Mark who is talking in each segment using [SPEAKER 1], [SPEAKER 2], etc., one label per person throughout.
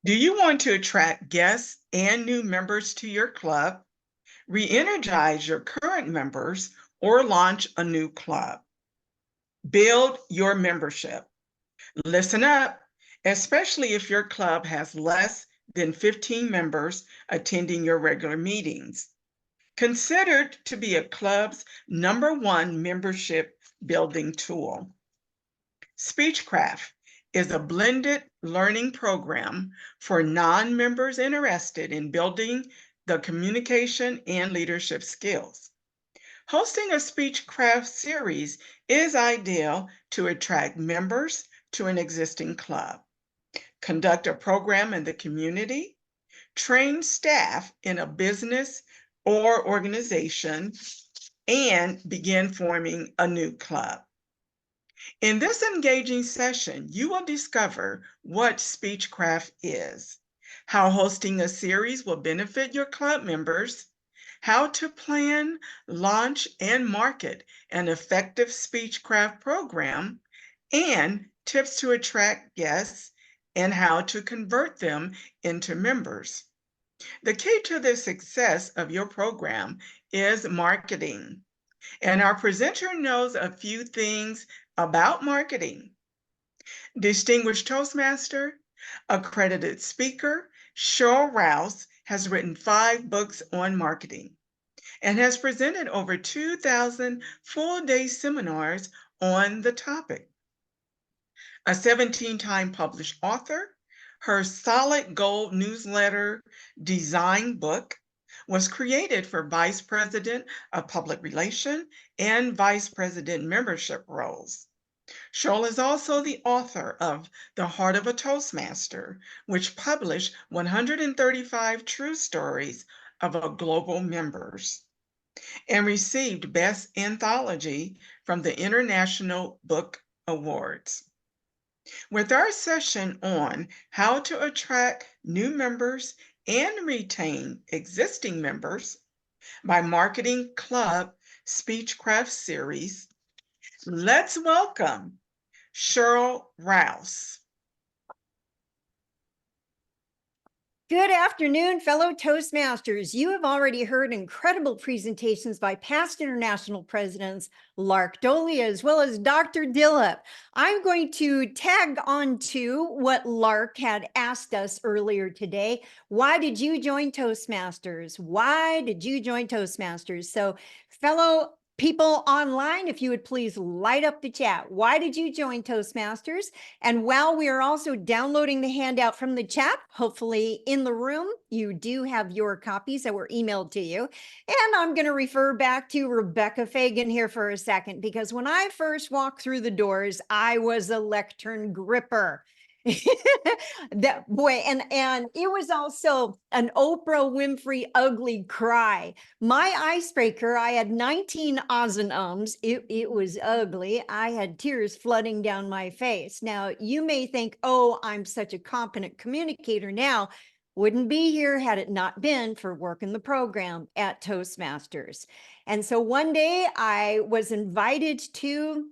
[SPEAKER 1] Do you want to attract guests and new members to your club, re-energize your current members, or launch a new club? Build your membership. Listen up, especially if your club has less than 15 members attending your regular meetings. Considered to be a club's #1 membership building tool. Speechcraft is a blended learning program for non-members interested in building the communication and leadership skills. Hosting a Speechcraft series is ideal to attract members to an existing club, conduct a program in the community, train staff in a business or organization, and begin forming a new club. In this engaging session, you will discover what Speechcraft is, how hosting a series will benefit your club members, how to plan, launch, and market an effective Speechcraft program, and tips to attract guests and how to convert them into members. The key to the success of your program is marketing. And our presenter knows a few things about marketing. Distinguished Toastmaster, accredited speaker, Cheryl Rouse has written 5 books on marketing and has presented over 2,000 full-day seminars on the topic. A 17-time published author, her Solid Gold newsletter design book was created for Vice President of Public Relations and Vice President membership roles. Cheryl is also the author of The Heart of a Toastmaster, which published 135 true stories of our global members and received Best Anthology from the International Book Awards. With our session on how to attract new members and retain existing members by marketing club Speechcraft series, let's welcome Cheryl Rouse.
[SPEAKER 2] Good afternoon, fellow Toastmasters. You have already heard incredible presentations by past international presidents, Lark Doley, as well as Dr. Dillip. I'm going to tag on to what Lark had asked us earlier today. Why did you join Toastmasters? Why did you join Toastmasters? So, fellow people online, if you would please light up the chat. Why did you join Toastmasters? And while we are also downloading the handout from the chat, hopefully in the room, you do have your copies that were emailed to you. And I'm going to refer back to Rebecca Fagan here for a second, because when I first walked through the doors, I was a lectern gripper. That boy, and it was also an Oprah Winfrey ugly cry. My icebreaker, I had 19 ahs and ums. It was ugly. I had tears flooding down my face. Now, you may think, oh, I'm such a competent communicator now. Wouldn't be here had it not been for working the program at Toastmasters. And so one day I was invited to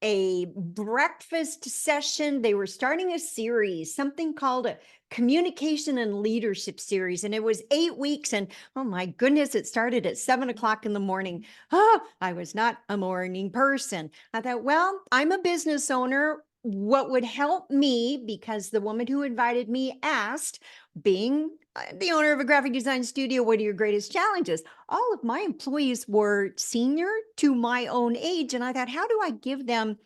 [SPEAKER 2] a breakfast session. They were starting a series, something called a communication and leadership series. And it was 8 weeks. And oh my goodness, it started at 7 o'clock in the morning. Oh, I was not a morning person. I thought, well, I'm a business owner. What would help me, because the woman who invited me asked, being the owner of a graphic design studio, what are your greatest challenges? All of my employees were senior to my own age. And I thought, how do I give them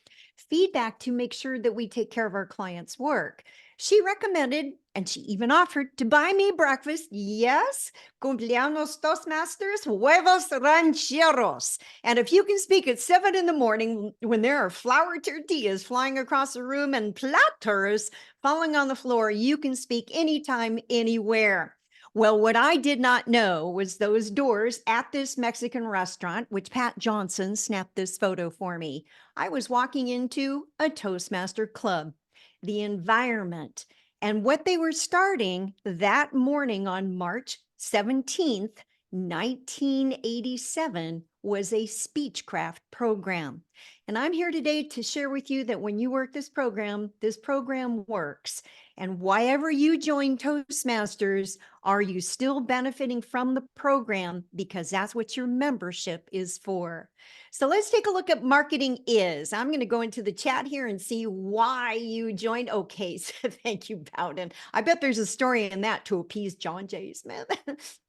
[SPEAKER 2] feedback to make sure that we take care of our clients' work? She recommended, and she even offered to buy me breakfast. Yes, cumpleaños Toastmasters, huevos rancheros. And if you can speak at 7 in the morning when there are flour tortillas flying across the room and platters falling on the floor, you can speak anytime, anywhere. Well, what I did not know was those doors at this Mexican restaurant, which Pat Johnson snapped this photo for me. I was walking into a Toastmaster club. The environment and what they were starting that morning on March 17th, 1987 was a Speechcraft program. And I'm here today to share with you that when you work this program works. And why ever you join Toastmasters, are you still benefiting from the program? Because that's what your membership is for. So let's take a look at marketing is. I'm going to go into the chat here and see why you joined. Okay, so thank you, Bowden. I bet there's a story in that to appease John J. Smith.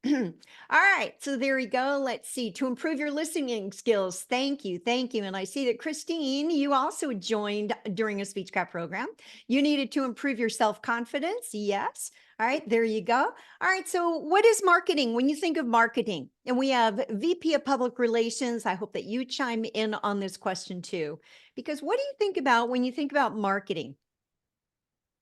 [SPEAKER 2] All right, so there we go. Let's see. To improve your listening skills. Thank you. Thank you. And I see that Christine, you also joined during a Speechcraft program. You needed to improve your self-confidence. Yes. All right, there you go. All right, so what is marketing? When you think of marketing, and we have VP of Public Relations, I hope that you chime in on this question too, because what do you think about when you think about marketing?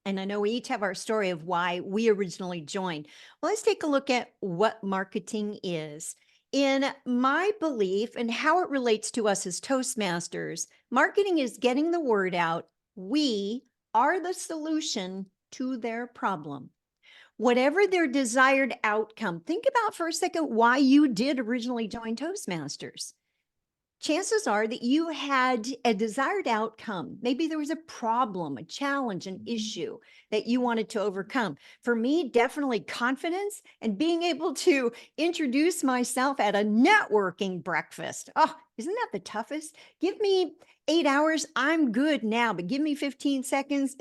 [SPEAKER 2] And I know we each have our story of why we originally joined. Well, let's take a look at what marketing is. In my belief and how it relates to us as Toastmasters, marketing is getting the word out. We are the solution to their problem. Whatever their desired outcome, think about for a second why you did originally join Toastmasters. Chances are that you had a desired outcome. Maybe there was a problem, a challenge, an issue that you wanted to overcome. For me, definitely confidence and being able to introduce myself at a networking breakfast. Oh, isn't that the toughest? Give me 8 hours, I'm good now, but give me 15 seconds.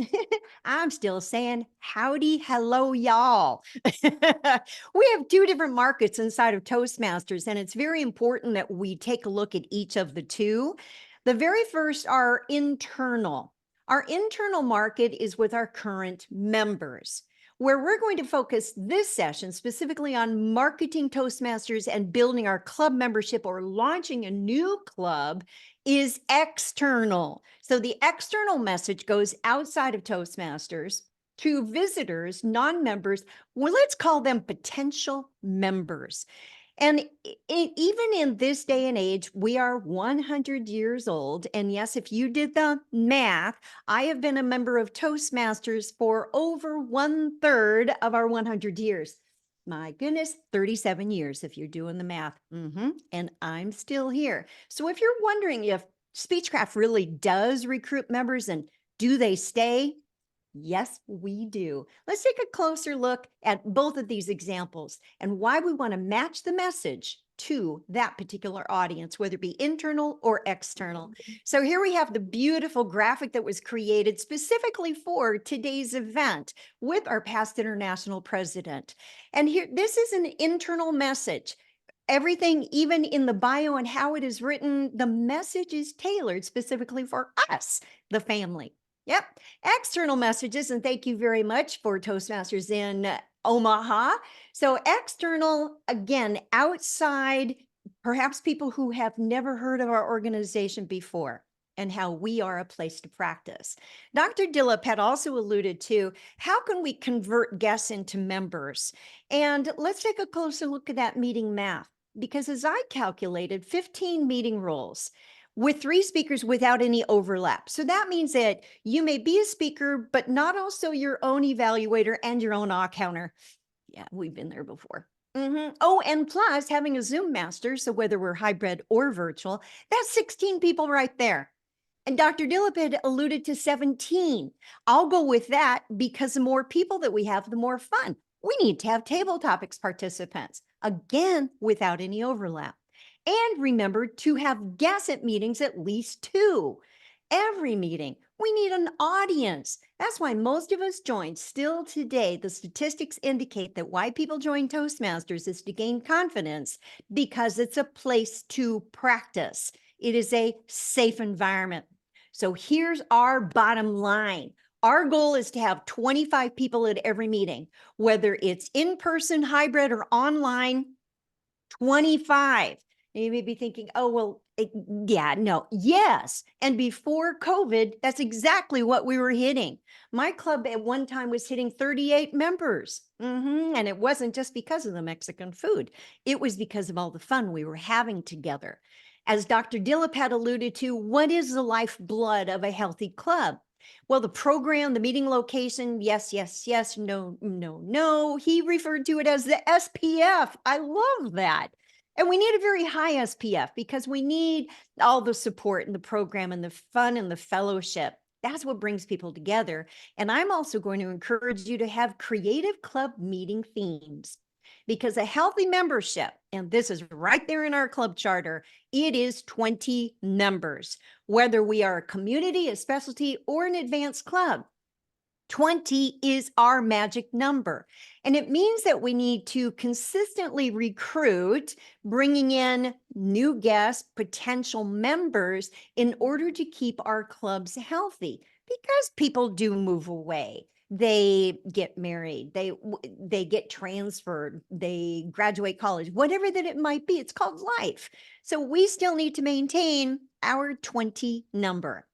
[SPEAKER 2] I'm still saying howdy, hello, y'all. We have 2 different markets inside of Toastmasters, and it's very important that we take a look at each of the 2. The very first are internal. Our internal market is with our current members, where we're going to focus this session specifically on marketing Toastmasters and building our club membership or launching a new club is external. So the external message goes outside of Toastmasters to visitors, non-members. Well, let's call them potential members. And even in this day and age, we are 100 years old. And yes, if you did the math, I have been a member of Toastmasters for over 1/3 of our 100 years. My goodness, 37 years if you're doing the math. And I'm still here. So if you're wondering if Speechcraft really does recruit members and do they stay? Yes, we do. Let's take a closer look at both of these examples and why we want to match the message to that particular audience, whether it be internal or external. So here we have the beautiful graphic that was created specifically for today's event with our past international president. And here, this is an internal message. Everything, even in the bio and how it is written, the message is tailored specifically for us, the family. Yep. External messages, and thank you very much for Toastmasters in Omaha. So external, again, outside, perhaps people who have never heard of our organization before and how we are a place to practice. Dr. Dillip had also alluded to how can we convert guests into members? And let's take a closer look at that meeting math, because as I calculated, 15 meeting roles with 3 speakers without any overlap. So that means that you may be a speaker, but not also your own evaluator and your own counter. Yeah, we've been there before. Oh, and plus having a Zoom master. So whether we're hybrid or virtual, that's 16 people right there. And Dr. Dillip had alluded to 17. I'll go with that because the more people that we have, the more fun. We need to have table topics participants, again, without any overlap. And remember to have guests at meetings, at least 2. Every meeting, we need an audience. That's why most of us join. Still today, the statistics indicate that why people join Toastmasters is to gain confidence because it's a place to practice. It is a safe environment. So here's our bottom line. Our goal is to have 25 people at every meeting, whether it's in-person, hybrid, or online, 25. And you may be thinking, oh, well, yes. And before COVID, that's exactly what we were hitting. My club at one time was hitting 38 members. And it wasn't just because of the Mexican food. It was because of all the fun we were having together. As Dr. Dillip had alluded to, what is the lifeblood of a healthy club? Well, the program, the meeting location, yes, no. He referred to it as the SPF. I love that. And we need a very high SPF because we need all the support in the program and the fun and the fellowship. That's what brings people together. And I'm also going to encourage you to have creative club meeting themes, because a healthy membership, and this is right there in our club charter, it is 20 members, whether we are a community, a specialty, or an advanced club. 20 is our magic number. And it means that we need to consistently recruit, bringing in new guests, potential members, in order to keep our clubs healthy, because people do move away. They get married, they get transferred, they graduate college, whatever that it might be. It's called life. So we still need to maintain our 20 number.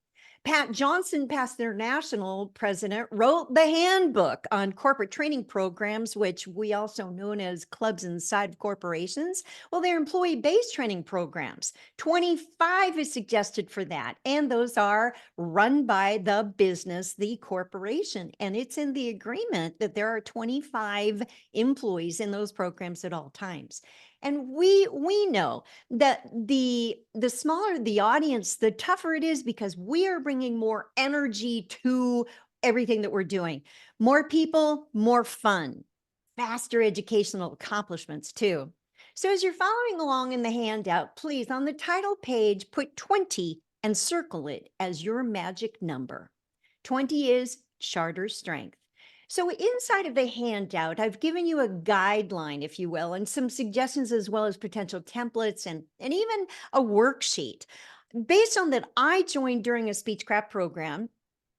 [SPEAKER 2] Pat Johnson, past international president, wrote the handbook on corporate training programs, which we also know as clubs inside of corporations. Well, they're employee-based training programs. 25 is suggested for that. And those are run by the business, the corporation. And it's in the agreement that there are 25 employees in those programs at all times. And we know that the smaller the audience, the tougher it is, because we are bringing more energy to everything that we're doing. More people, more fun, faster educational accomplishments too. So as you're following along in the handout, please, on the title page, put 20 and circle it as your magic number. 20 is charter strength. So inside of the handout, I've given you a guideline, if you will, and some suggestions, as well as potential templates and even a worksheet. Based on that, I joined during a Speechcraft program,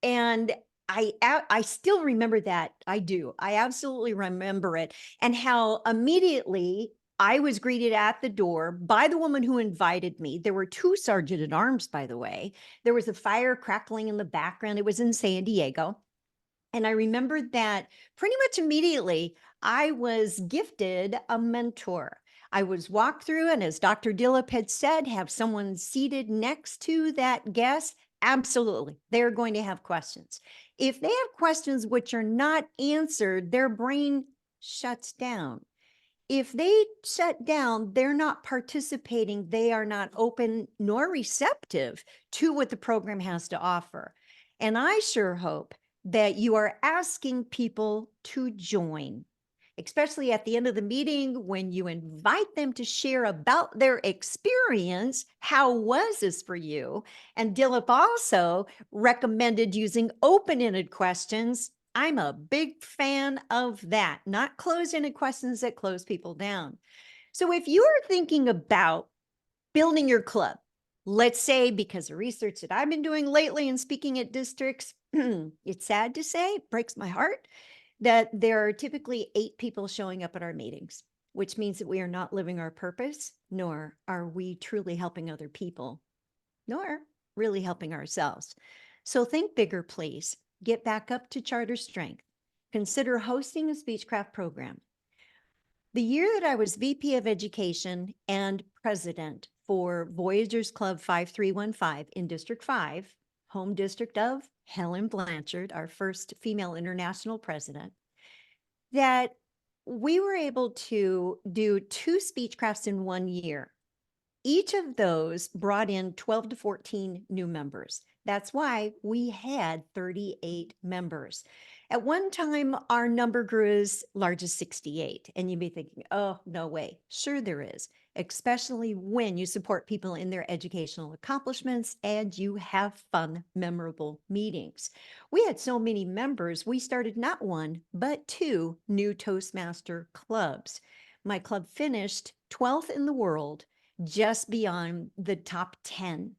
[SPEAKER 2] and I still remember that. I do. I absolutely remember it, and how immediately I was greeted at the door by the woman who invited me. There were two sergeant at arms, by the way. There was a fire crackling in the background. It was in San Diego. And I remembered that pretty much immediately I was gifted a mentor. I was walked through, and as Dr. Dillip had said, have someone seated next to that guest. Absolutely. They're going to have questions. If they have questions which are not answered, their brain shuts down. If they shut down, they're not participating. They are not open nor receptive to what the program has to offer. And I sure hope that you are asking people to join, especially at the end of the meeting when you invite them to share about their experience. How was this for you? And Dillip also recommended using open-ended questions. I'm a big fan of that, not closed-ended questions that close people down. So if you are thinking about building your club, let's say, because of research that I've been doing lately and speaking at districts, it's sad to say, it breaks my heart, that there are typically 8 people showing up at our meetings, which means that we are not living our purpose, nor are we truly helping other people, nor really helping ourselves. So think bigger, please. Get back up to charter strength. Consider hosting a Speechcraft program. The year that I was VP of Education and president for Voyagers Club 5315 in District 5, home district of Helen Blanchard, our first female international president, that we were able to do 2 Speechcrafts in 1 year. Each of those brought in 12 to 14 new members. That's why we had 38 members. At one time, our number grew as large as 68. And you'd be thinking, oh, no way. Sure there is, especially when you support people in their educational accomplishments and you have fun, memorable meetings. We had so many members, we started not 1, but 2 new Toastmaster clubs. My club finished 12th in the world, just beyond the top 10.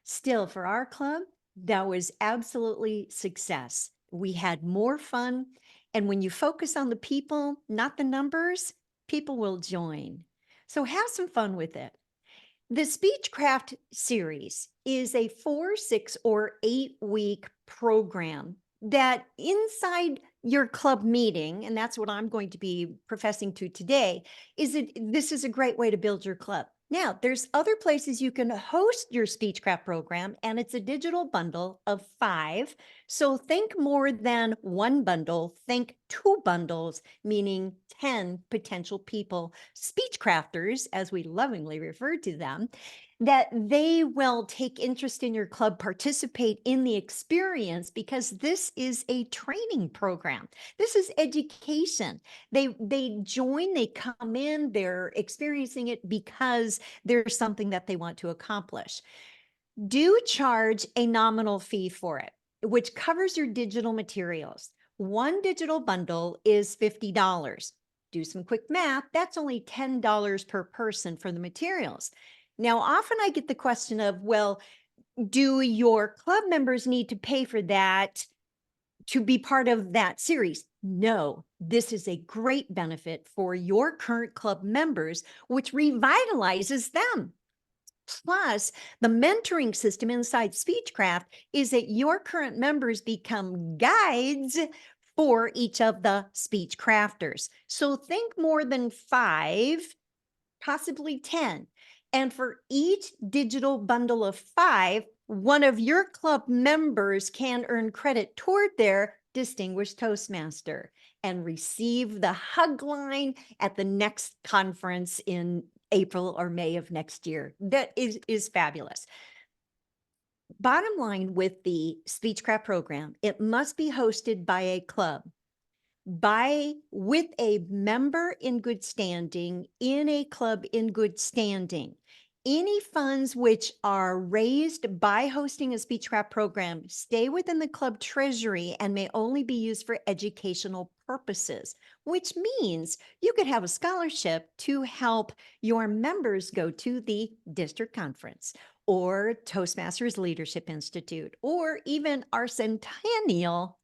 [SPEAKER 2] Still, for our club, that was absolutely success. We had more fun. And when you focus on the people, not the numbers, people will join. So have some fun with it. The Speechcraft series is a 4, 6, or 8-week program that inside your club meeting, and that's what I'm going to be professing to today, this is a great way to build your club. Now, there's other places you can host your Speechcraft program, and it's a digital bundle of 5. So think more than 1 bundle, think 2 bundles, meaning 10 potential people, Speechcrafters, as we lovingly refer to them, that they will take interest in your club, participate in the experience, because this is a training program. This is education. They join, they come in, they're experiencing it because there's something that they want to accomplish. Do charge a nominal fee for it, which covers your digital materials. One digital bundle is $50. Do some quick math, that's only $10 per person for the materials. Now, often I get the question of, well, do your club members need to pay for that to be part of that series? No, this is a great benefit for your current club members, which revitalizes them. Plus, the mentoring system inside Speechcraft is that your current members become guides for each of the speech crafters. So think more than 5, possibly 10. And for each digital bundle of 5, one of your club members can earn credit toward their Distinguished Toastmaster and receive the hug line at the next conference in April or May of next year. That is fabulous. Bottom line with the Speechcraft program, it must be hosted by a club, with a member in good standing, in a club in good standing. Any funds which are raised by hosting a Speechcraft program stay within the club treasury and may only be used for educational purposes, which means you could have a scholarship to help your members go to the district conference or Toastmasters Leadership Institute, or even our centennial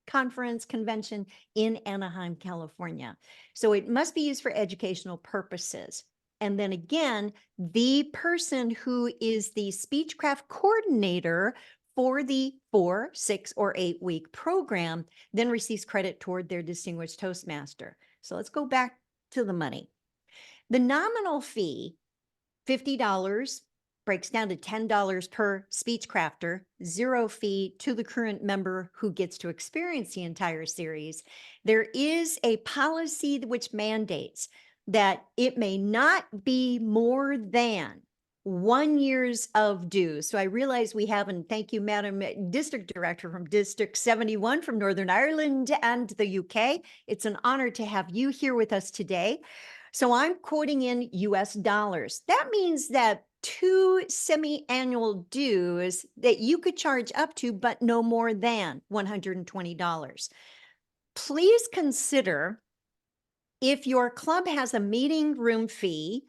[SPEAKER 2] conference convention in Anaheim, California. So it must be used for educational purposes. And then again, the person who is the Speechcraft coordinator for the 4, 6, or 8-week program then receives credit toward their Distinguished Toastmaster. So let's go back to the money. The nominal fee, $50, breaks down to $10 per speech crafter, 0 fee to the current member who gets to experience the entire series. There is a policy which mandates that it may not be more than 1 year's of dues. So I realize we have, and thank you, Madam District Director from District 71 from Northern Ireland and the UK. It's an honor to have you here with us today. So I'm quoting in US dollars. That means that 2 semi-annual dues that you could charge up to, but no more than $120. Please consider if your club has a meeting room fee,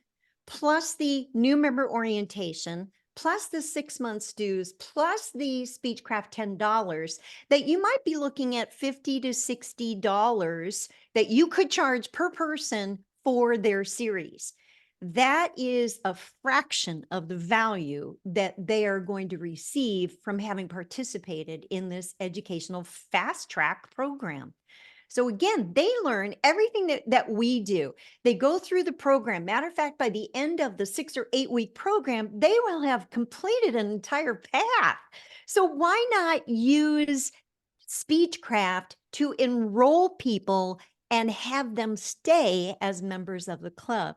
[SPEAKER 2] plus the new member orientation, plus the 6 months dues, plus the Speechcraft $10, that you might be looking at $50 to $60 that you could charge per person for their series. That is a fraction of the value that they are going to receive from having participated in this educational fast track program. So again, they learn everything that we do. They go through the program. Matter of fact, by the end of the 6 or 8-week program, they will have completed an entire path. So why not use Speechcraft to enroll people and have them stay as members of the club?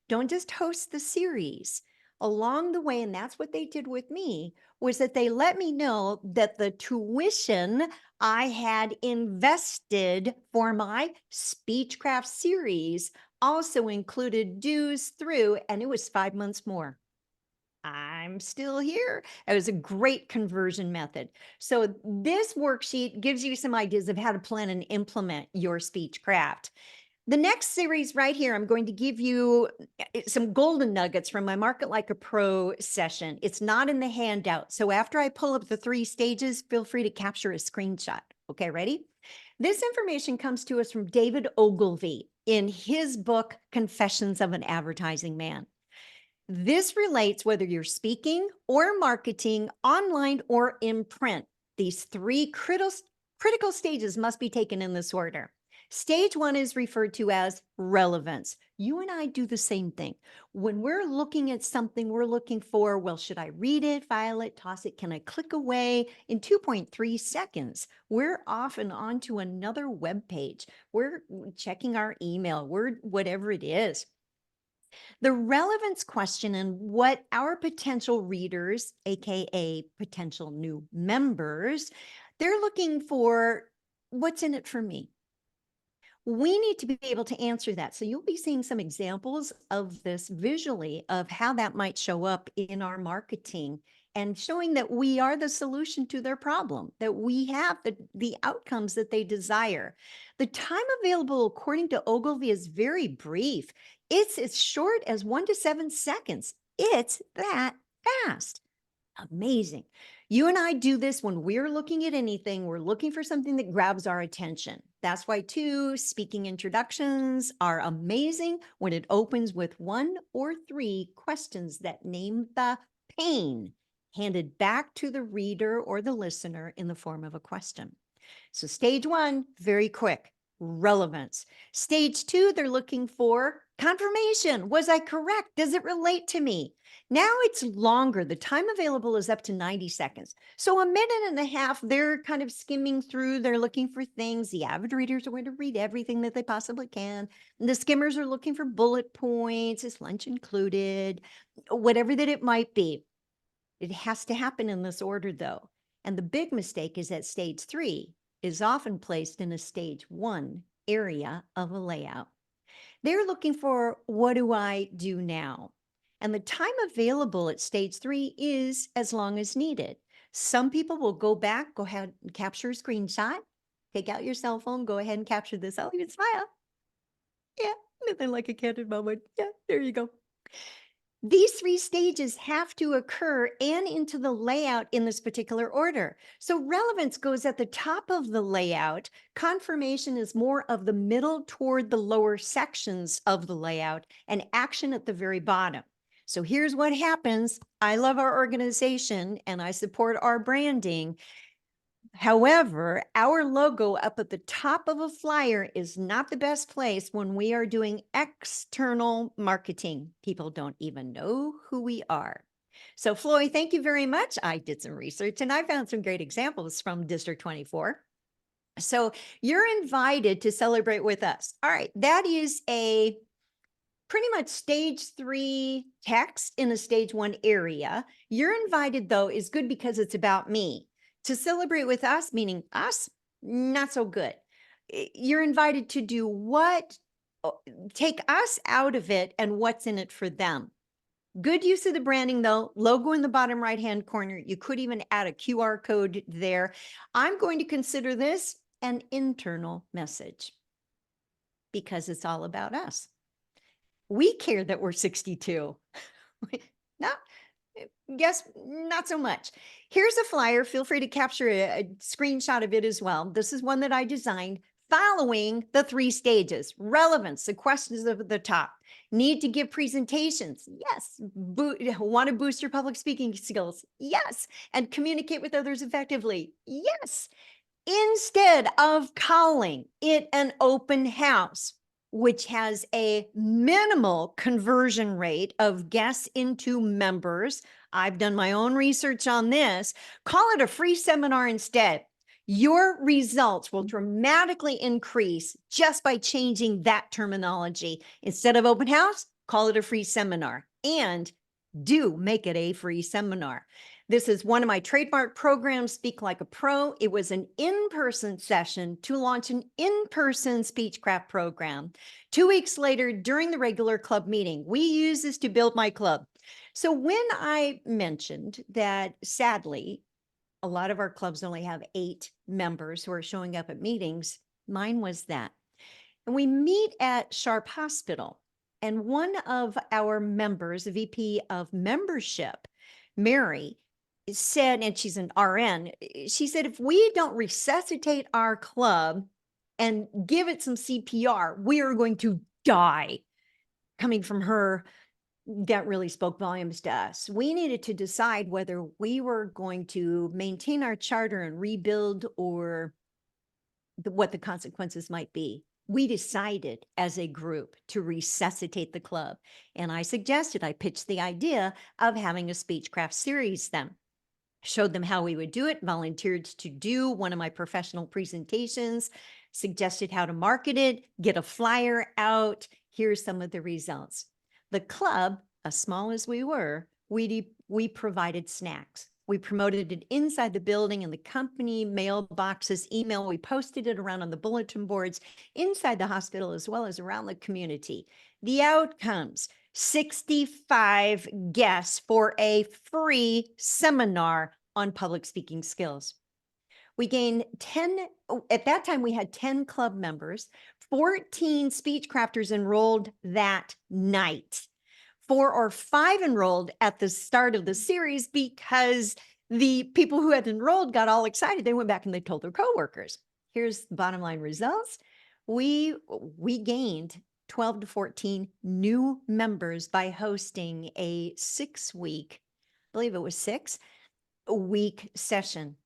[SPEAKER 2] Don't just host the series. Along the way, and that's what they did with me, was that they let me know that the tuition I had invested for my Speechcraft series also included dues through, and it was 5 months more. I'm still here. It was a great conversion method. So this worksheet gives you some ideas of how to plan and implement your Speechcraft. The next series right here, I'm going to give you some golden nuggets from my Market Like a Pro session. It's not in the handout. So after I pull up the 3 stages, feel free to capture a screenshot. Okay, ready? This information comes to us from David Ogilvy in his book, Confessions of an Advertising Man. This relates whether you're speaking or marketing, online or in print. These 3 critical stages must be taken in this order. Stage 1 is referred to as relevance. You and I do the same thing. When we're looking at something, we're looking for, well, should I read it, file it, toss it? Can I click away? In 2.3 seconds, we're off and on to another web page. We're checking our email, whatever it is. The relevance question and what our potential readers, AKA potential new members, they're looking for what's in it for me. We need to be able to answer that. So you'll be seeing some examples of this visually of how that might show up in our marketing and showing that we are the solution to their problem, that we have the outcomes that they desire. The time available, according to Ogilvy, is very brief. It's as short as 1 to 7 seconds. It's that fast. Amazing. You and I do this when we're looking at anything. We're looking for something that grabs our attention. That's why, too, speaking introductions are amazing when it opens with 1 or 3 questions that name the pain handed back to the reader or the listener in the form of a question. So stage 1, very quick, relevance. Stage 2, they're looking for confirmation. Was I correct? Does it relate to me? Now it's longer. The time available is up to 90 seconds. So a minute and a half, they're kind of skimming through. They're looking for things. The avid readers are going to read everything that they possibly can. And the skimmers are looking for bullet points. Is lunch included? Whatever that it might be. It has to happen in this order, though. And the big mistake is that stage 3 is often placed in a stage 1 area of a layout. They're looking for, what do I do now? And the time available at stage 3 is as long as needed. Some people will go back, go ahead and capture a screenshot, take out your cell phone, go ahead and capture this. I'll even smile. Yeah, nothing like a candid moment. Yeah, there you go. These 3 stages have to occur and into the layout in this particular order. So relevance goes at the top of the layout. Confirmation is more of the middle toward the lower sections of the layout, and action at the very bottom. So here's what happens. I love our organization and I support our branding. However, our logo up at the top of a flyer is not the best place when we are doing external marketing. People don't even know who we are. So Floyd, thank you very much. I did some research and I found some great examples from District 24. So you're invited to celebrate with us. All right, that is a pretty much stage 3 text in a stage 1 area. You're invited, though, is good because it's about me. To celebrate with us, meaning us, not so good. You're invited to do what? Take us out of it and what's in it for them. Good use of the branding, though. Logo in the bottom right-hand corner. You could even add a QR code there. I'm going to consider this an internal message because it's all about us. We care that we're 62. Not, guess not so much. Here's a flyer. Feel free to capture a screenshot of it as well. This is one that I designed following the 3 stages. Relevance, the questions at the top. Need to give presentations. Yes. Want to boost your public speaking skills. Yes. And communicate with others effectively. Yes. Instead of calling it an open house, which has a minimal conversion rate of guests into members. I've done my own research on this. Call it a free seminar instead. Your results will dramatically increase just by changing that terminology. Instead of open house, call it a free seminar, and do make it a free seminar. This is one of my trademark programs, Speak Like a Pro. It was an in-person session to launch an in-person Speechcraft program. 2 weeks later, during the regular club meeting, we use this to build my club. So when I mentioned that, sadly, a lot of our clubs only have 8 members who are showing up at meetings, mine was that. And we meet at Sharp Hospital. And one of our members, the VP of membership, Mary, said, and she's an RN, she said, if we don't resuscitate our club and give it some CPR, we are going to die. Coming from her, that really spoke volumes to us. We needed to decide whether we were going to maintain our charter and rebuild, or what the consequences might be. We decided as a group to resuscitate the club. And I pitched the idea of having a Speechcraft series then. Showed them how we would do it, volunteered to do one of my professional presentations, suggested how to market it, get a flyer out. Here's some of the results. The club, as small as we were, we provided snacks. We promoted it inside the building in the company mailboxes, email. We posted it around on the bulletin boards inside the hospital as well as around the community. The outcomes, 65 guests for a free seminar on public speaking skills. We gained 10, at that time we had 10 club members, 14 Speechcrafters enrolled that night. 4 or 5 enrolled at the start of the series because the people who had enrolled got all excited. They went back and they told their coworkers. Here's the bottom line results. We gained 12 to 14 new members by hosting a 6-week, I believe it was 6-week session.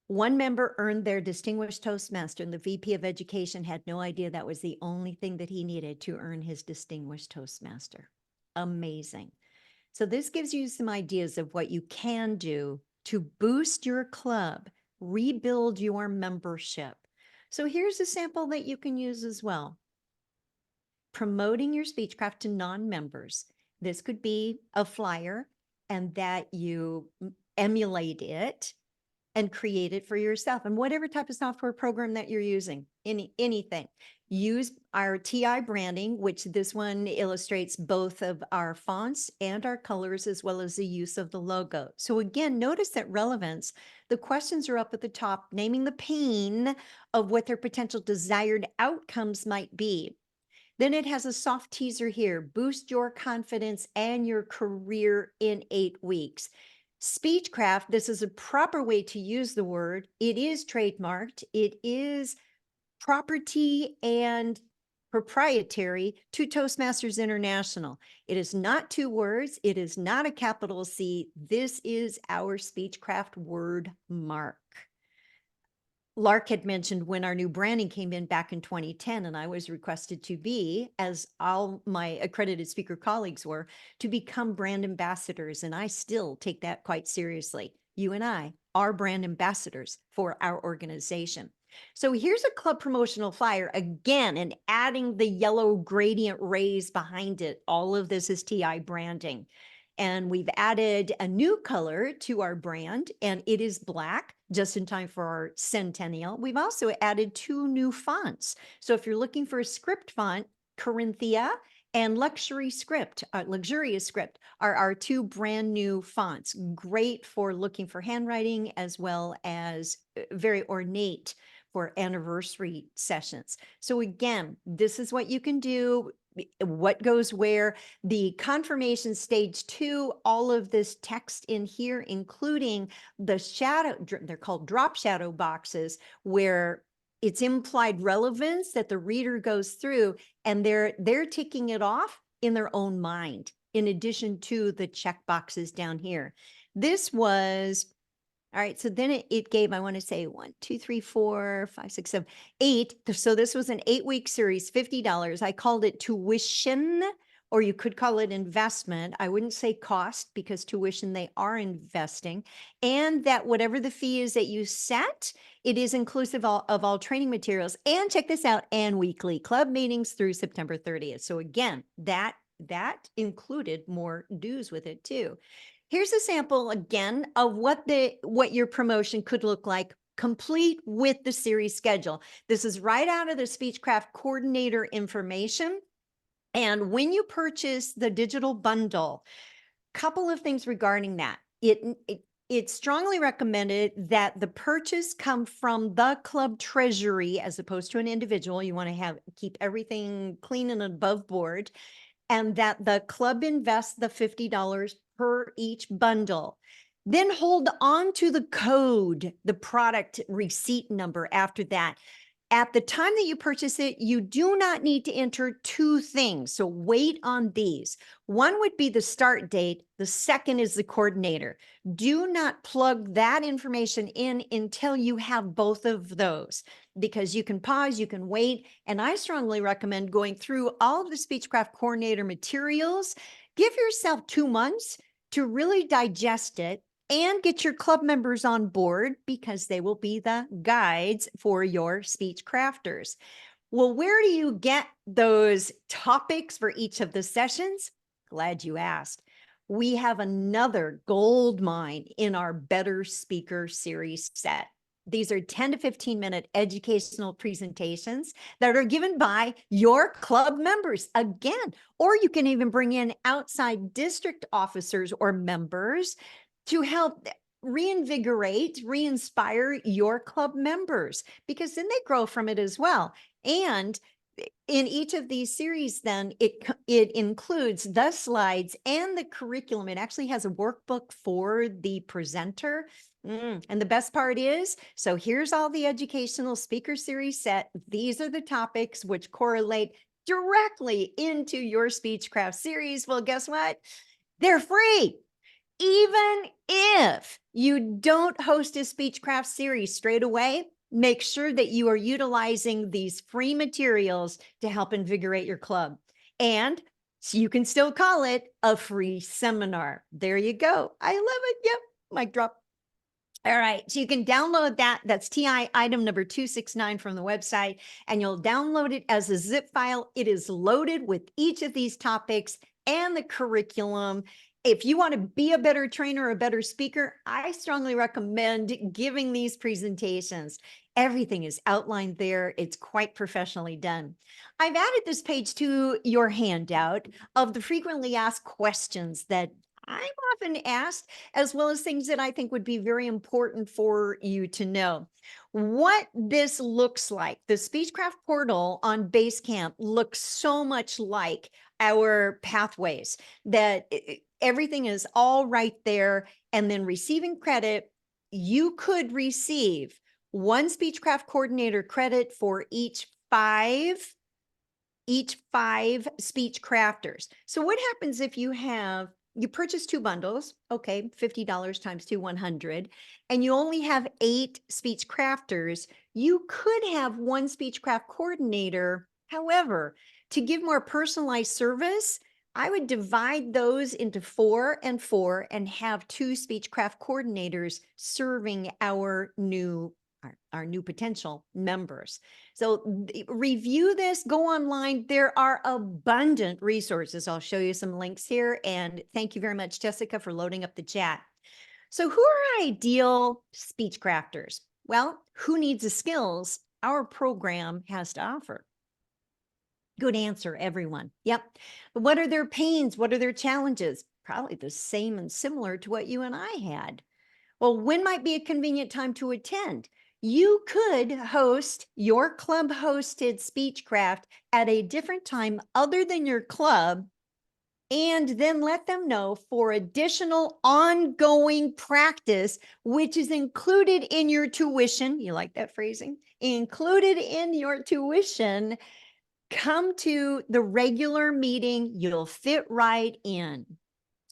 [SPEAKER 2] One member earned their Distinguished Toastmaster, and the VP of Education had no idea that was the only thing that he needed to earn his Distinguished Toastmaster. Amazing. So this gives you some ideas of what you can do to boost your club, rebuild your membership. So here's a sample that you can use as well. Promoting your Speechcraft to non-members. This could be a flyer and that you emulate it and create it for yourself, and whatever type of software program that you're using, anything. Use our TI branding, which this one illustrates both of our fonts and our colors, as well as the use of the logo. So again, notice that relevance, the questions are up at the top, naming the pain of what their potential desired outcomes might be. Then it has a soft teaser here, boost your confidence and your career in 8 weeks. Speechcraft, this is a proper way to use the word. It is trademarked. It is property and proprietary to Toastmasters International. It is not 2 words. It is not a capital C. This is our Speechcraft word mark. Lark had mentioned when our new branding came in back in 2010, and I was requested to be, as all my accredited speaker colleagues were, to become brand ambassadors. And I still take that quite seriously. You and I are brand ambassadors for our organization. So here's a club promotional flyer again, and adding the yellow gradient rays behind it. All of this is TI branding. And we've added a new color to our brand, and it is black, just in time for our centennial. We've also added 2 new fonts. So if you're looking for a script font, Corinthia and Luxurious Script are our 2 brand new fonts. Great for looking for handwriting, as well as very ornate for anniversary sessions. So again, this is what you can do, what goes where. The confirmation stage 2, all of this text in here, including the shadow, they're called drop shadow boxes, where it's implied relevance that the reader goes through, and they're ticking it off in their own mind, in addition to the check boxes down here. This was, all right, so then it gave, I want to say 1, 2, 3, 4, 5, 6, 7, 8. So this was an 8-week series, $50. I called it tuition, or you could call it investment. I wouldn't say cost, because tuition, they are investing. And that whatever the fee is that you set, it is inclusive of all training materials. And check this out, and weekly club meetings through September 30th. So again, that included more dues with it too. Here's a sample again of what your promotion could look like, complete with the series schedule. This is right out of the Speechcraft coordinator information. And when you purchase the digital bundle, couple of things regarding that. It's strongly recommended that the purchase come from the club treasury as opposed to an individual. You want to keep everything clean and above board, and that the club invests the $50 per each bundle. Then hold on to the code, the product receipt number after that. At the time that you purchase it, you do not need to enter 2 things. So wait on these. One would be the start date. The second is the coordinator. Do not plug that information in until you have both of those, because you can pause, you can wait. And I strongly recommend going through all of the Speechcraft coordinator materials. Give yourself 2 months to really digest it and get your club members on board, because they will be the guides for your Speechcrafters. Well, where do you get those topics for each of the sessions? Glad you asked. We have another gold mine in our Better Speaker series set. These are 10 to 15 minute educational presentations that are given by your club members again, or you can even bring in outside district officers or members to help reinvigorate, re-inspire your club members, because then they grow from it as well. And in each of these series, then it includes the slides and the curriculum. It actually has a workbook for the presenter. And the best part is, so here's all the educational speaker series set. These are the topics which correlate directly into your Speechcraft series. Well, guess what? They're free. Even if you don't host a Speechcraft series straight away, make sure that you are utilizing these free materials to help invigorate your club. And so you can still call it a free seminar. There you go. I love it. Yep. Mic drop. All right, so you can download that. That's TI item number 269 from the website, and you'll download it as a zip file. It is loaded with each of these topics and the curriculum. If you want to be a better trainer, a better speaker, I strongly recommend giving these presentations. Everything is outlined there. It's quite professionally done. I've added this page to your handout of the frequently asked questions that I'm often asked, as well as things that I think would be very important for you to know. What this looks like, the Speechcraft portal on Basecamp looks so much like our pathways, that everything is all right there. And then receiving credit, you could receive one Speechcraft coordinator credit for each five speech crafters. So what happens if you purchase 2 bundles, okay, $50 times 2, 100, and you only have 8 speech crafters, you could have 1 Speechcraft coordinator. However, to give more personalized service, I would divide those into 4 and 4 and have 2 Speechcraft coordinators serving our new potential members. So review this, go online. There are abundant resources. I'll show you some links here. And thank you very much, Jessica, for loading up the chat. So who are ideal speech crafters? Well, who needs the skills our program has to offer? Good answer, everyone. Yep. But what are their pains? What are their challenges? Probably the same and similar to what you and I had. Well, when might be a convenient time to attend? You could host your club hosted Speechcraft at a different time other than your club, and then let them know for additional ongoing practice, which is included in your tuition. You like that phrasing? Included in your tuition. Come to the regular meeting. You'll fit right in.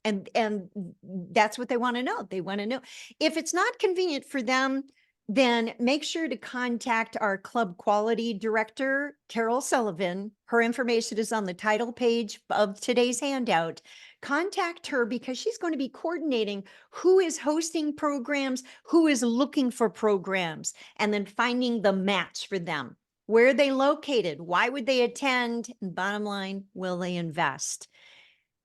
[SPEAKER 2] And that's what they want to know. They want to know. If it's not convenient for them, then make sure to contact our club quality director, Carol Sullivan. Her information is on the title page of today's handout. Contact her because she's going to be coordinating who is hosting programs, who is looking for programs, and then finding the match for them. Where are they located? Why would they attend? And bottom line, will they invest?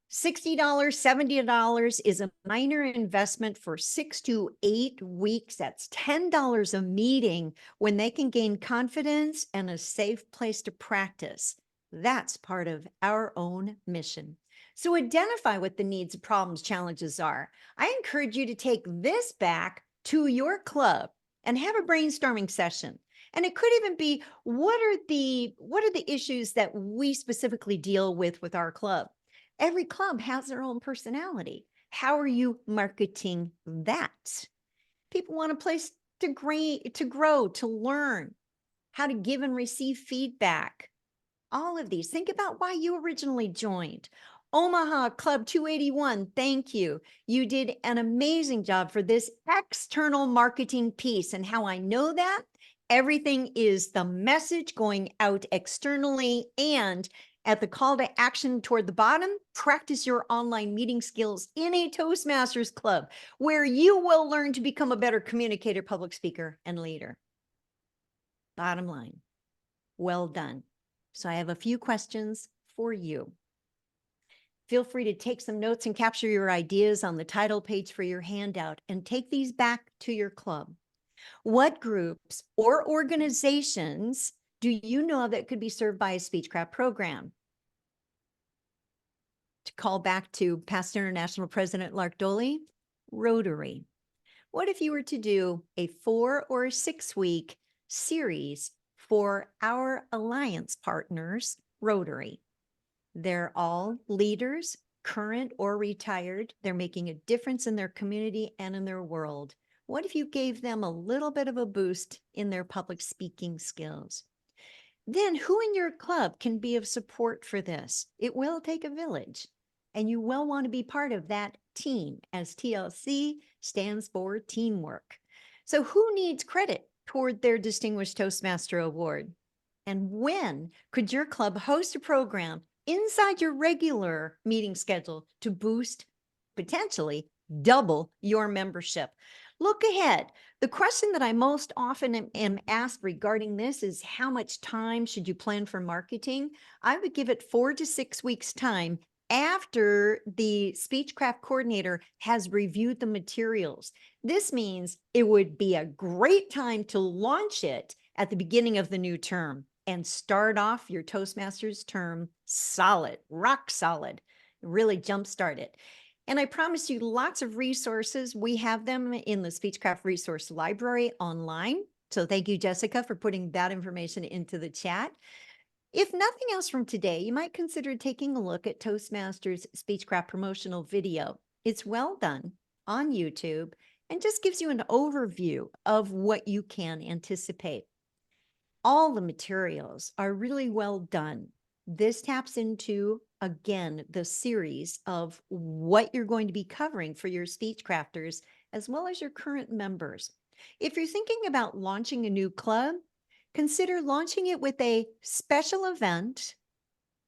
[SPEAKER 2] $60, $70 is a minor investment for 6 to 8 weeks. That's $10 a meeting when they can gain confidence and a safe place to practice. That's part of our own mission. So identify what the needs, problems, challenges are. I encourage you to take this back to your club and have a brainstorming session. And it could even be, what are the issues that we specifically deal with our club? Every club has their own personality. How are you marketing that? People want a place to grow, to learn, how to give and receive feedback. All of these. Think about why you originally joined. Omaha Club 281, thank you. You did an amazing job for this external marketing piece. And how I know that? Everything is the message going out externally, and at the call to action toward the bottom, practice your online meeting skills in a Toastmasters club where you will learn to become a better communicator, public speaker, and leader. Bottom line, well done. So I have a few questions for you. Feel free to take some notes and capture your ideas on the title page for your handout and take these back to your club. What groups or organizations do you know that could be served by a Speechcraft program? To call back to past International President Lark Doley, Rotary. What if you were to do a 4 or 6 week series for our alliance partners, Rotary? They're all leaders, current or retired. They're making a difference in their community and in their world. What if you gave them a little bit of a boost in their public speaking skills? Then who in your club can be of support for this? It will take a village, and you will want to be part of that team, as TLC stands for teamwork. So who needs credit toward their Distinguished Toastmaster Award? And when could your club host a program inside your regular meeting schedule to boost, potentially double your membership? Look ahead. The question that I most often am asked regarding this is, how much time should you plan for marketing? I would give it 4 to 6 weeks time after the Speechcraft coordinator has reviewed the materials. This means it would be a great time to launch it at the beginning of the new term and start off your Toastmasters term solid, rock solid, really jumpstart it. And I promise you lots of resources. We have them in the Speechcraft Resource Library online. So thank you, Jessica, for putting that information into the chat. If nothing else from today, you might consider taking a look at Toastmasters Speechcraft promotional video. It's well done on YouTube and just gives you an overview of what you can anticipate. All the materials are really well done. This taps into, again, the series of what you're going to be covering for your Speechcrafters, as well as your current members. If you're thinking about launching a new club, consider launching it with a special event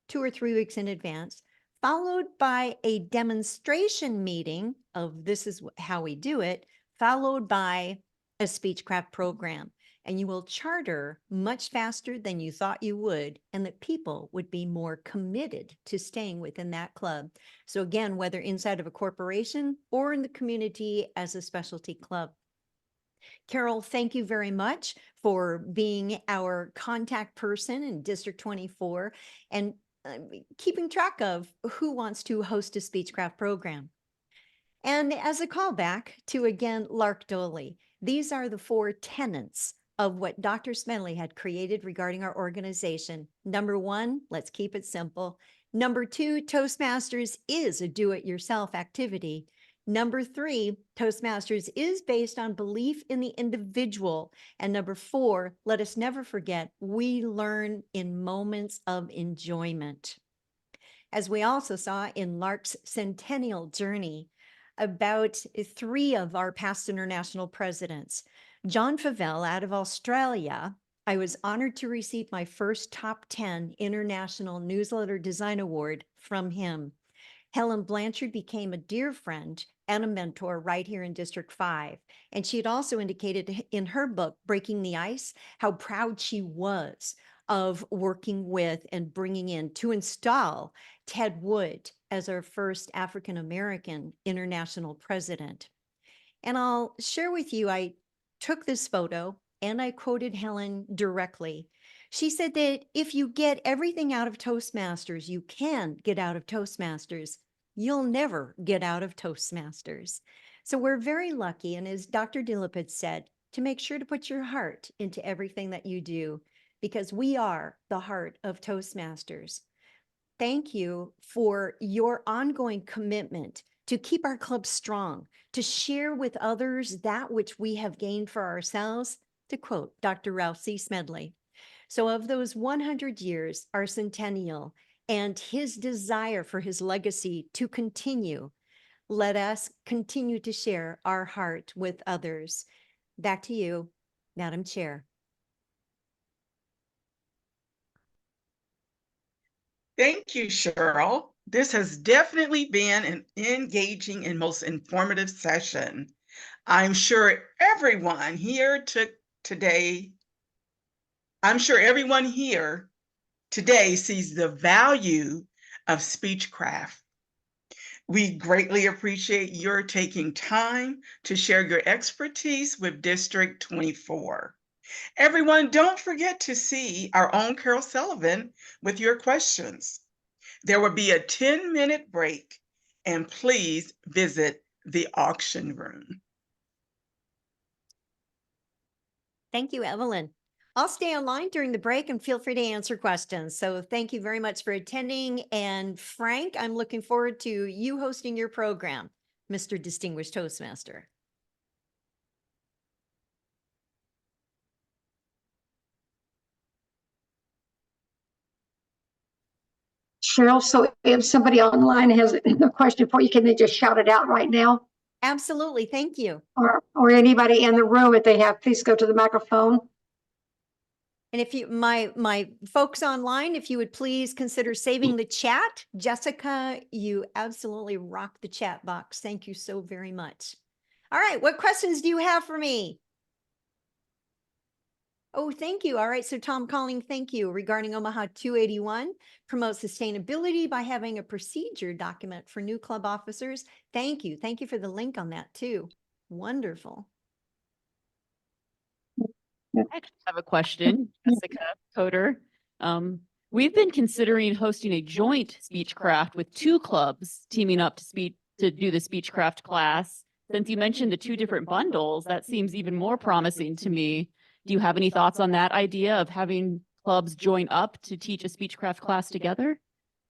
[SPEAKER 2] 2 or 3 weeks in advance, followed by a demonstration meeting of this is how we do it, followed by a Speechcraft program. And you will charter much faster than you thought you would, and that people would be more committed to staying within that club. So again, whether inside of a corporation or in the community as a specialty club. Carol, thank you very much for being our contact person in District 24 and keeping track of who wants to host a Speechcraft program. And as a callback to, again, Lark Doley, these are the 4 tenets of what Dr. Smedley had created regarding our organization. Number 1, let's keep it simple. Number 2, Toastmasters is a do-it-yourself activity. Number 3, Toastmasters is based on belief in the individual. And number 4, let us never forget, we learn in moments of enjoyment. As we also saw in Lark's centennial journey, about 3 of our past international presidents. John Favell out of Australia, I was honored to receive my first top 10 International Newsletter Design Award from him. Helen Blanchard became a dear friend and a mentor right here in District 5. And she had also indicated in her book, Breaking the Ice, how proud she was of working with and bringing in to install Ted Wood as our first African-American international president. And I'll share with you, I took this photo and I quoted Helen directly. She said that if you get everything out of Toastmasters you can get out of Toastmasters, you'll never get out of Toastmasters. So we're very lucky, and as Dr. Dillip had said, to make sure to put your heart into everything that you do, because we are the heart of Toastmasters. Thank you for your ongoing commitment to keep our club strong, to share with others that which we have gained for ourselves, to quote Dr. Ralph C. Smedley. So of those 100 years, our centennial, and his desire for his legacy to continue, let us continue to share our heart with others. Back to you, Madam Chair.
[SPEAKER 1] Thank you, Cheryl. This has definitely been an engaging and most informative session. I'm sure everyone here today sees the value of Speechcraft We greatly appreciate your taking time to share your expertise with District 24. Everyone, don't forget to see our own Carol Sullivan with your questions. There will be a 10-minute break, and please visit the auction room.
[SPEAKER 2] Thank you, Evelyn. I'll stay online during the break and feel free to answer questions. So thank you very much for attending. And Frank, I'm looking forward to you hosting your program, Mr. Distinguished Toastmaster.
[SPEAKER 3] Cheryl, so if somebody online has a question for you, can they just shout it out right now?
[SPEAKER 2] Absolutely. Thank you.
[SPEAKER 3] Or anybody in the room, if they have, please go to the microphone.
[SPEAKER 2] And if you, my folks online, if you would please consider saving the chat. Jessica, you absolutely rock the chat box. Thank you so very much. All right, what questions do you have for me? Oh, thank you. All right, so Tom Calling, thank you. Regarding Omaha 281, promote sustainability by having a procedure document for new club officers. Thank you. Thank you for the link on that too. Wonderful.
[SPEAKER 4] I actually have a question, Jessica Coder. We've been considering hosting a joint Speechcraft with two clubs teaming up to do the Speechcraft class. Since you mentioned the two different bundles, that seems even more promising to me. Do you have any thoughts on that idea of having clubs join up to teach a Speechcraft class together?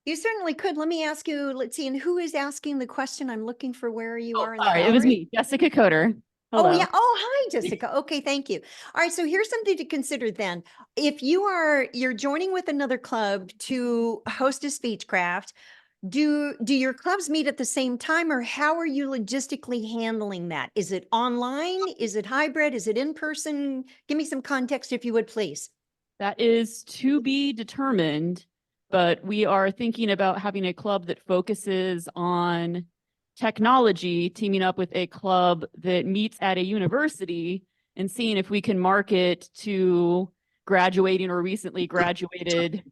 [SPEAKER 2] You certainly could. Let me ask you, let's see, and who is asking the question? I'm looking for where you are in the
[SPEAKER 4] Sorry, it was
[SPEAKER 2] gallery.
[SPEAKER 4] me, Jessica Coder. Hello.
[SPEAKER 2] Oh, yeah. Oh, hi, Jessica. Okay, thank you. All right, so here's something to consider then. If you're joining with another club to host a Speechcraft, do your clubs meet at the same time, or how are you logistically handling that? Is it online? Is it hybrid? Is it in person? Give me some context if you would, please.
[SPEAKER 4] That is to be determined, but we are thinking about having a club that focuses on technology, teaming up with a club that meets at a university and seeing if we can market to graduating or recently graduated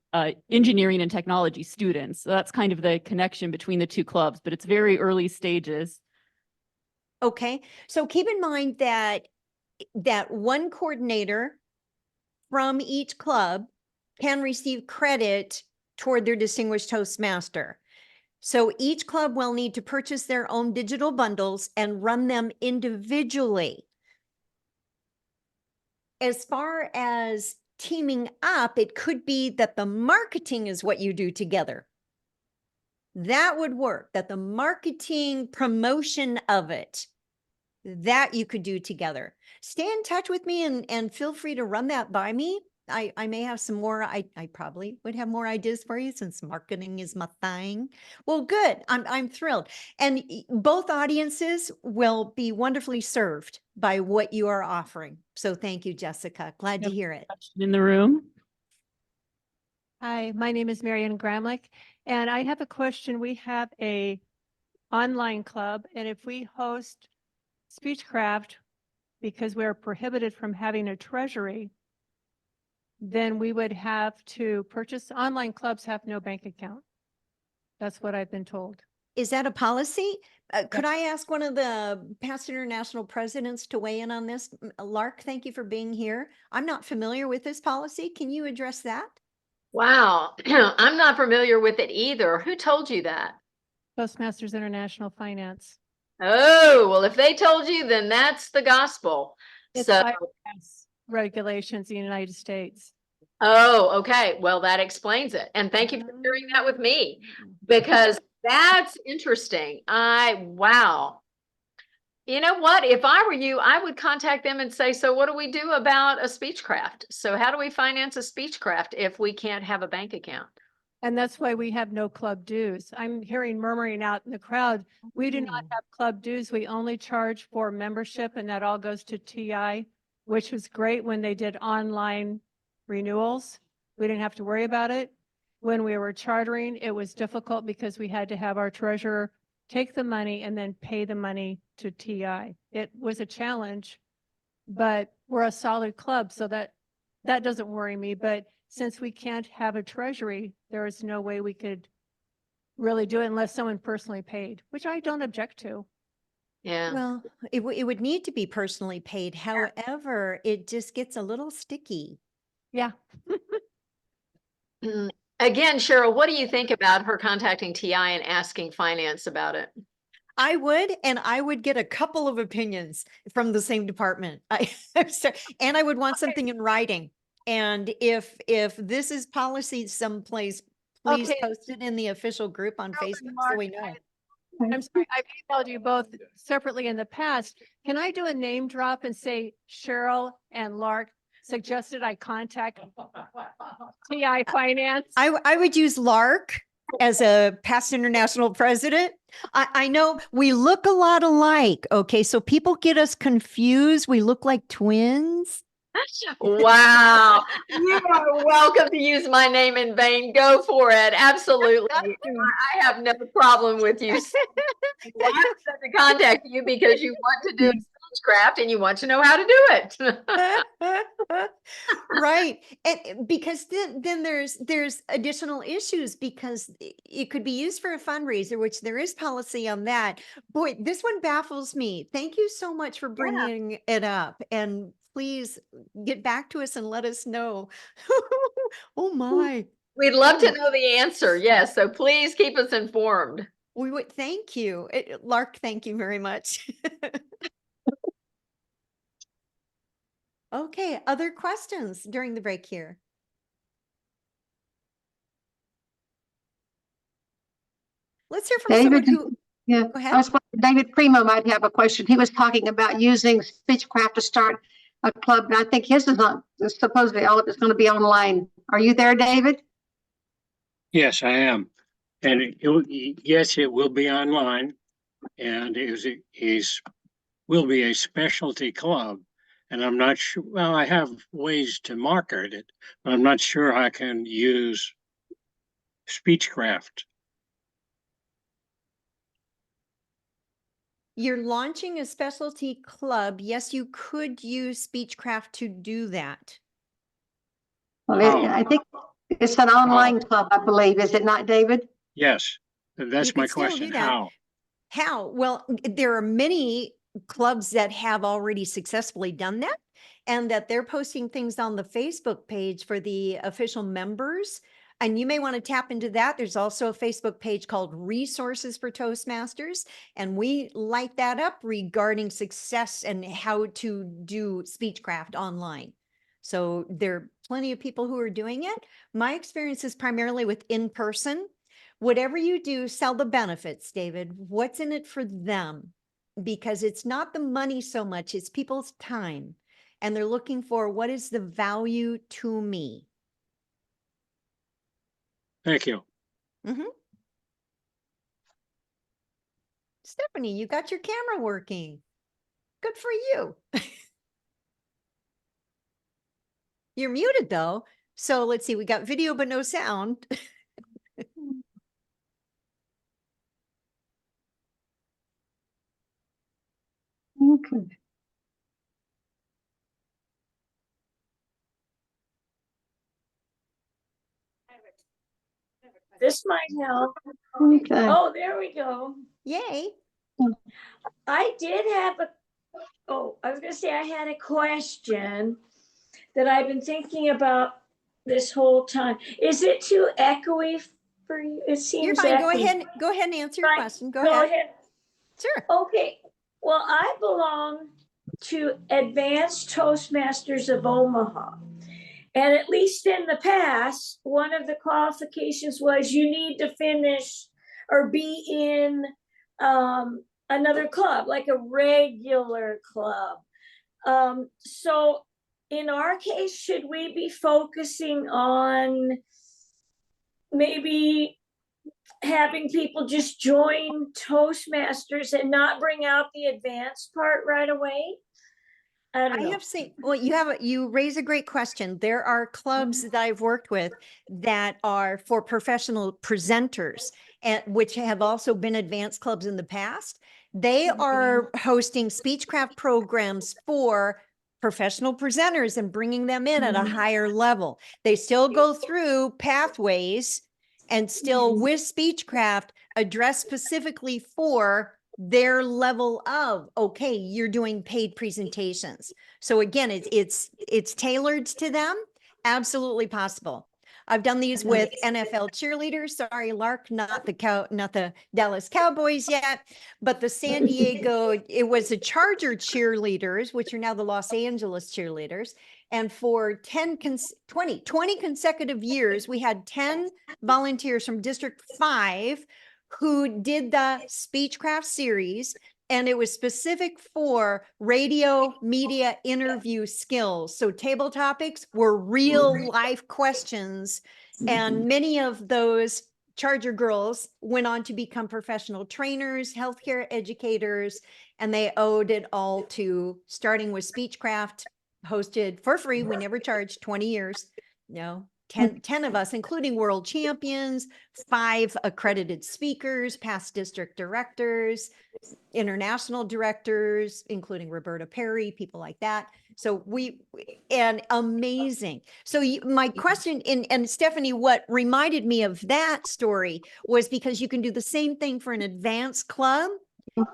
[SPEAKER 4] engineering and technology students. So that's kind of the connection between the two clubs, but it's very early stages.
[SPEAKER 2] Okay, so keep in mind that one coordinator from each club can receive credit toward their Distinguished Toastmaster. So each club will need to purchase their own digital bundles and run them individually. As far as teaming up, it could be that the marketing is what you do together. That would work, that the marketing promotion of it, that you could do together. Stay in touch with me and feel free to run that by me. I may have some more, I probably would have more ideas for you since marketing is my thing. Well, good, I'm thrilled. And both audiences will be wonderfully served by what you are offering. So thank you, Jessica, glad to hear it.
[SPEAKER 4] In the room.
[SPEAKER 5] Hi, my name is Marianne Gramlich, and I have a question. We have a online club, and if we host Speechcraft, because we're prohibited from having a treasury, then we would have to purchase. Online clubs have no bank account. That's what I've been told.
[SPEAKER 2] Is that a policy? Could I ask one of the past international presidents to weigh in on this? Lark, thank you for being here. I'm not familiar with this policy. Can you address that?
[SPEAKER 6] Wow, I'm not familiar with it either. Who told you that?
[SPEAKER 5] Toastmasters International Finance.
[SPEAKER 6] Oh, well, if they told you, then that's the gospel.
[SPEAKER 5] It's
[SPEAKER 6] So,
[SPEAKER 5] IRS regulations in the United States.
[SPEAKER 6] oh, okay. Well, that explains it. And thank you for sharing that with me, because that's interesting. Wow. You know what? If I were you, I would contact them and say, so what do we do about a Speechcraft? So how do we finance a Speechcraft if we can't have a bank account?
[SPEAKER 5] And that's why we have no club dues. I'm hearing murmuring out in the crowd. We do not have club dues. We only charge for membership, and that all goes to TI, which was great when they did online renewals. We didn't have to worry about it. When we were chartering, it was difficult because we had to have our treasurer take the money and then pay the money to TI. It was a challenge, but we're a solid club, so that doesn't worry me. But since we can't have a treasury, there is no way we could really do it unless someone personally paid, which I don't object to.
[SPEAKER 6] Yeah.
[SPEAKER 2] Well, it would need to be personally paid. However, it just gets a little sticky.
[SPEAKER 5] Yeah.
[SPEAKER 6] Again, Cheryl, what do you think about her contacting TI and asking finance about it?
[SPEAKER 2] I would, and I would get a couple of opinions from the same department. And I would want something in writing. And if this is policy someplace, please
[SPEAKER 5] Okay.
[SPEAKER 2] post it in the official group on
[SPEAKER 5] Carol and
[SPEAKER 2] Facebook so
[SPEAKER 5] Mark,
[SPEAKER 2] we know.
[SPEAKER 5] I'm sorry, I've emailed you both separately in the past. Can I do a name drop and say Cheryl and Lark suggested I contact TI Finance?
[SPEAKER 2] I would use Lark as a past international president. I know we look a lot alike. Okay, so people get us confused. We look like twins.
[SPEAKER 6] Wow. You are welcome to use my name in vain. Go for it. Absolutely. I have no problem with you. I'm to contact you because you want to do Speechcraft and you want to know how to do it.
[SPEAKER 2] Right. And because then there's additional issues because it could be used for a fundraiser, which there is policy on that. Boy, this one baffles me. Thank you so much for bringing it up. And please get back to us and let us know. Oh my.
[SPEAKER 6] We'd love to know the answer. Yes. So please keep us informed.
[SPEAKER 2] We would thank you. Lark, thank you very much. Okay, other questions during the break here? Let's hear from someone
[SPEAKER 3] David,
[SPEAKER 2] who,
[SPEAKER 3] yeah,
[SPEAKER 2] go ahead.
[SPEAKER 3] I was wondering, David Primo might have a question. He was talking about using Speechcraft to start a club, and I think his is not supposedly all of it's going to be online. Are you there, David?
[SPEAKER 7] Yes, I am. And yes, it will be online, and it will be a specialty club. And I'm not sure, well, I have ways to market it, but I'm not sure I can use Speechcraft.
[SPEAKER 2] You're launching a specialty club. Yes, you could use Speechcraft to do that.
[SPEAKER 3] Well,
[SPEAKER 7] Oh.
[SPEAKER 3] I think it's an online club, I believe. Is it not, David?
[SPEAKER 7] Yes, that's my
[SPEAKER 2] could still
[SPEAKER 7] question.
[SPEAKER 2] do that.
[SPEAKER 7] How?
[SPEAKER 2] How? Well, there are many clubs that have already successfully done that and that they're posting things on the Facebook page for the official members. And you may want to tap into that. There's also a Facebook page called Resources for Toastmasters. And we light that up regarding success and how to do Speechcraft online. So there are plenty of people who are doing it. My experience is primarily with in-person. Whatever you do, sell the benefits, David. What's in it for them? Because it's not the money so much, it's people's time. And they're looking for what is the value to me?
[SPEAKER 7] Thank you.
[SPEAKER 2] Stephanie, you got your camera working. Good for you. You're muted though. So let's see, we got video but no sound.
[SPEAKER 3] Okay.
[SPEAKER 8] This might help.
[SPEAKER 3] Okay.
[SPEAKER 8] Oh, there we go.
[SPEAKER 2] Yay.
[SPEAKER 8] I did have I was gonna say I had a question that I've been thinking about this whole time. Is it too echoey for you? It seems
[SPEAKER 2] You're fine.
[SPEAKER 8] echoey.
[SPEAKER 2] Go ahead and answer your
[SPEAKER 8] Right.
[SPEAKER 2] question. Go ahead. Sure.
[SPEAKER 8] Okay. Well, I belong to Advanced Toastmasters of Omaha. And at least in the past, one of the qualifications was you need to finish or be in another club, like a regular club. So in our case, should we be focusing on maybe having people just join Toastmasters and not bring out the advanced part right away? I don't know.
[SPEAKER 2] I have seen, well, you raise a great question. There are clubs that I've worked with that are for professional presenters and which have also been advanced clubs in the past. They are hosting Speechcraft programs for professional presenters and bringing them in at a higher level. They still go through pathways and still with Speechcraft address specifically for their level of, okay, you're doing paid presentations. So again, it's tailored to them. Absolutely possible. I've done these with NFL cheerleaders. Sorry, Lark, not the Dallas Cowboys yet, but the San Diego, it was the Charger cheerleaders, which are now the Los Angeles cheerleaders. And for 20 consecutive years, we had 10 volunteers from District 5 who did the Speechcraft series. And it was specific for radio media interview skills. So table topics were real life questions. And many of those Charger girls went on to become professional trainers, healthcare educators, and they owed it all to starting with Speechcraft, hosted for free. We never charged 20 years. No, 10 of us, including world champions, 5 accredited speakers, past district directors, international directors, including Roberta Perry, people like that. So and amazing. So my question, and Stephanie, what reminded me of that story was because you can do the same thing for an advanced club.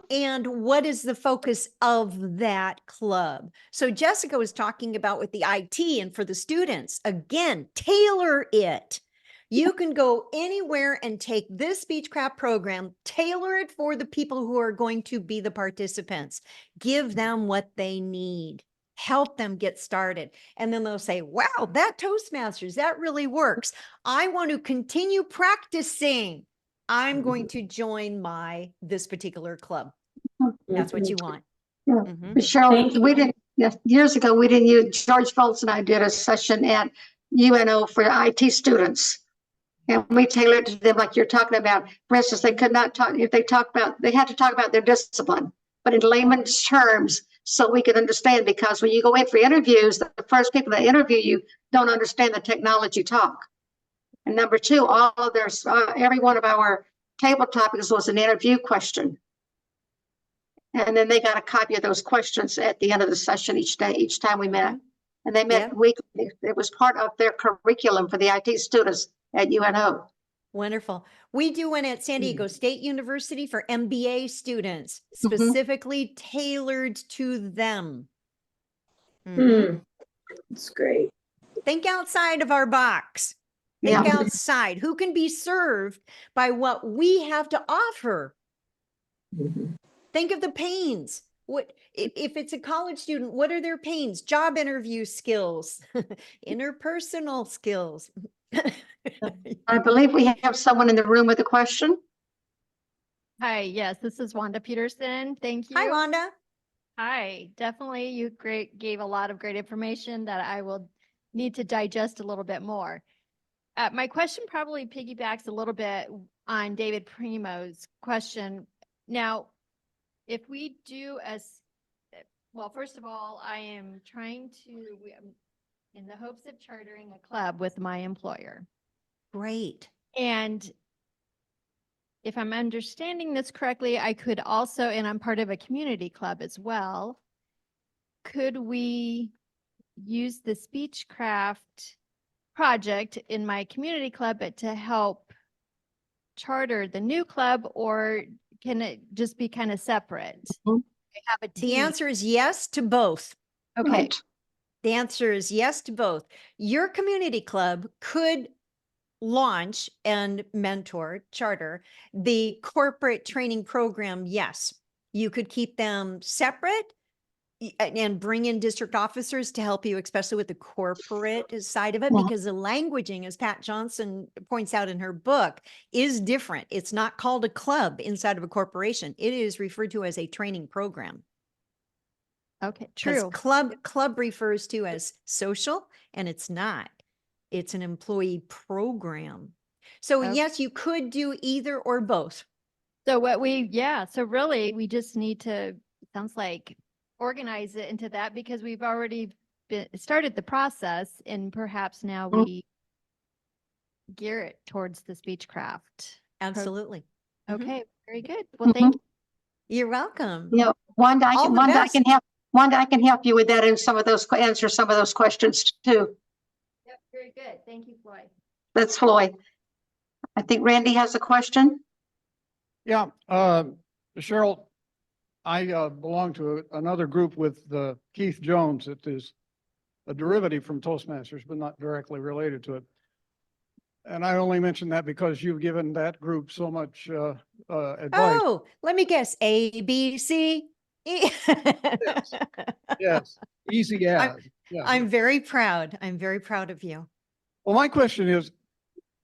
[SPEAKER 2] And what is the focus of that club? So Jessica was talking about with the IT and for the students, again, tailor it. You can go anywhere and take this Speechcraft program, tailor it for the people who are going to be the participants, give them what they need, help them get started. And then they'll say, wow, that Toastmasters, that really works. I want to continue practicing. I'm going to join this particular club. That's what you want.
[SPEAKER 3] Yeah.
[SPEAKER 2] Mhm.
[SPEAKER 3] Cheryl, we didn't, years ago, we didn't use, George Foltz and I did a session at UNO for IT students. And we tailored to them like you're talking about. For instance, they could not talk, if they had to talk about their discipline, but in layman's terms, so we could understand, because when you go in for interviews, the first people that interview you don't understand the technology talk. And number 2, all of every one of our table topics was an interview question. And then they got a copy of those questions at the end of the session each time we met. And they met weekly. It was part of their curriculum for the IT students at UNO.
[SPEAKER 2] Wonderful. We do one at San Diego State University for MBA students, specifically tailored to them.
[SPEAKER 8] That's great.
[SPEAKER 2] Think outside of our box. Think outside. Who can be served by what we have to offer? Think of the pains. What if it's a college student? What are their pains? Job interview skills, interpersonal skills.
[SPEAKER 3] I believe we have someone in the room with a question.
[SPEAKER 9] Hi, yes, this is Wanda Peterson. Thank you.
[SPEAKER 2] Hi, Wanda.
[SPEAKER 9] Hi, definitely you gave a lot of great information that I will need to digest a little bit more. My question probably piggybacks a little bit on David Primo's question. Now, if we do well, first of all, I am trying to, in the hopes of chartering a club with my employer.
[SPEAKER 2] Great.
[SPEAKER 9] And if I'm understanding this correctly, I could also, and I'm part of a community club as well, could we use the Speechcraft project in my community club to help charter the new club, or can it just be kind of separate? I have a team.
[SPEAKER 2] The answer is yes to both.
[SPEAKER 9] Okay.
[SPEAKER 3] Right.
[SPEAKER 2] The answer is yes to both. Your community club could launch and charter the corporate training program. Yes, you could keep them separate and bring in district officers to help you, especially with the corporate side of it, because the languaging, as Pat Johnson points out in her book, is different. It's not called a club inside of a corporation. It is referred to as a training program.
[SPEAKER 9] Okay, true.
[SPEAKER 2] Club refers to as social, and it's not. It's an employee program. So yes, you could do either or both.
[SPEAKER 9] So so really we just need to, sounds like, organize it into that, because we've already started the process, and perhaps now we gear it towards the Speechcraft.
[SPEAKER 2] Absolutely.
[SPEAKER 9] Okay, very good. Well, thank you.
[SPEAKER 2] You're welcome.
[SPEAKER 3] Yeah, Wanda, I can help you with that and answer some of those questions too.
[SPEAKER 9] Yep, very good. Thank you, Floyd.
[SPEAKER 3] That's Floyd. I think Randy has a question.
[SPEAKER 10] Yeah, Cheryl, I belong to another group with Keith Jones. It is a derivative from Toastmasters, but not directly related to it. And I only mention that because you've given that group so much advice.
[SPEAKER 2] Oh, let me guess. A, B, C, E.
[SPEAKER 10] Yes, easy as. Yeah.
[SPEAKER 2] I'm very proud. I'm very proud of you.
[SPEAKER 10] Well, my question is,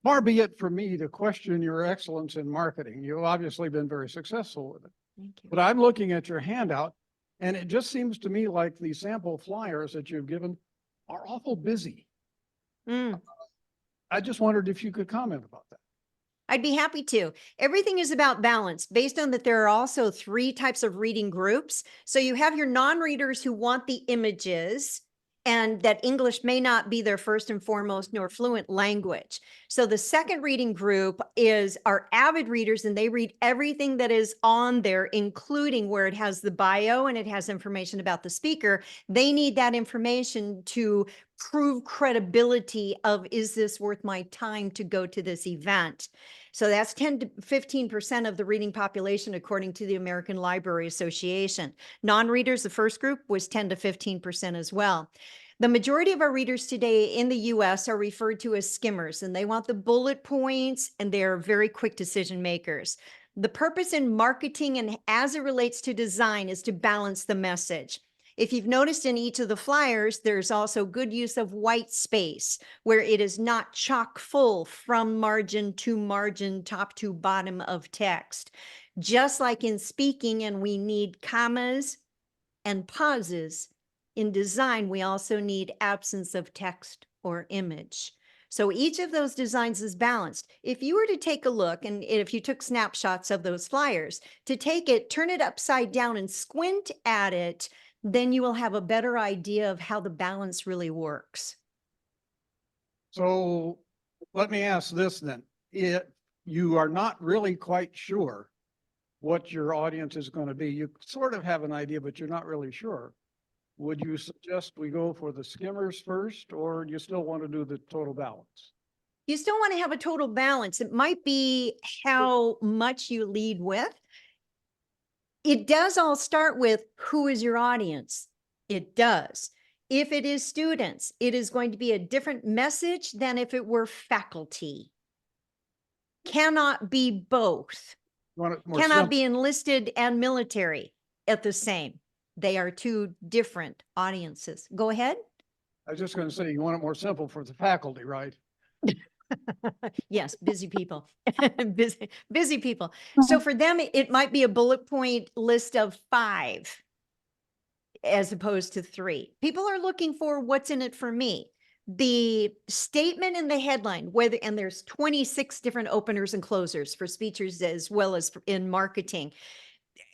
[SPEAKER 10] far be it from me to question your excellence in marketing. You've obviously been very successful with it.
[SPEAKER 2] Thank you.
[SPEAKER 10] But I'm looking at your handout, and it just seems to me like the sample flyers that you've given are awful busy.
[SPEAKER 2] Mm.
[SPEAKER 10] I just wondered if you could comment about that.
[SPEAKER 2] I'd be happy to. Everything is about balance based on that there are also 3 types of reading groups. So you have your non-readers who want the images and that English may not be their first and foremost nor fluent language. So the second reading group is our avid readers, and they read everything that is on there, including where it has the bio and it has information about the speaker. They need that information to prove credibility of, is this worth my time to go to this event? So that's 10 to 15% of the reading population, according to the American Library Association. Non-readers, the first group, was 10 to 15% as well. The majority of our readers today in the US are referred to as skimmers, and they want the bullet points, and they're very quick decision makers. The purpose in marketing and as it relates to design is to balance the message. If you've noticed in each of the flyers, there's also good use of white space where it is not chock full from margin to margin, top to bottom of text. Just like in speaking, and we need commas and pauses, in design, we also need absence of text or image. So each of those designs is balanced. If you were to take a look, and if you took snapshots of those flyers, to take it, turn it upside down and squint at it, then you will have a better idea of how the balance really works.
[SPEAKER 10] So let me ask this then. If you are not really quite sure what your audience is going to be, you sort of have an idea, but you're not really sure. Would you suggest we go for the skimmers first, or do you still want to do the total balance?
[SPEAKER 2] You still want to have a total balance. It might be how much you lead with. It does all start with who is your audience. It does. If it is students, it is going to be a different message than if it were faculty. Cannot be both. Cannot be enlisted and military at the same. They are 2 different audiences. Go ahead.
[SPEAKER 10] I was just going to say, you want it more simple for the faculty, right?
[SPEAKER 2] Yes, busy people, busy people. So for them, it might be a bullet point list of 5 as opposed to 3. People are looking for what's in it for me. The statement in the headline, and there's 26 different openers and closers for speeches as well as in marketing.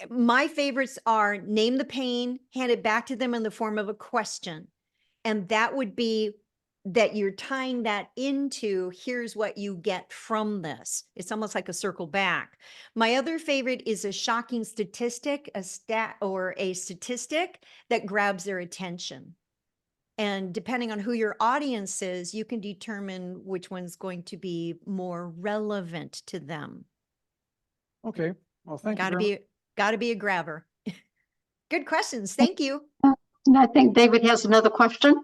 [SPEAKER 2] My favorites are name the pain, hand it back to them in the form of a question. And that would be that you're tying that into, here's what you get from this. It's almost like a circle back. My other favorite is a shocking statistic, a stat or a statistic that grabs their attention. And depending on who your audience is, you can determine which one's going to be more relevant to them.
[SPEAKER 10] Okay. Well, thank you.
[SPEAKER 2] Got to be a grabber. Good questions. Thank you.
[SPEAKER 3] And I think David has another question.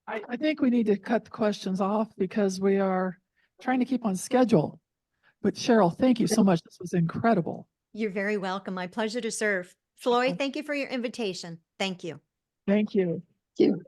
[SPEAKER 11] I think we need to cut the questions off because we are trying to keep on schedule. But Cheryl, thank you so much. This was incredible.
[SPEAKER 2] You're very welcome. My pleasure to serve. Floyd, thank you for your invitation. Thank you.
[SPEAKER 11] Thank you.
[SPEAKER 3] Thank you.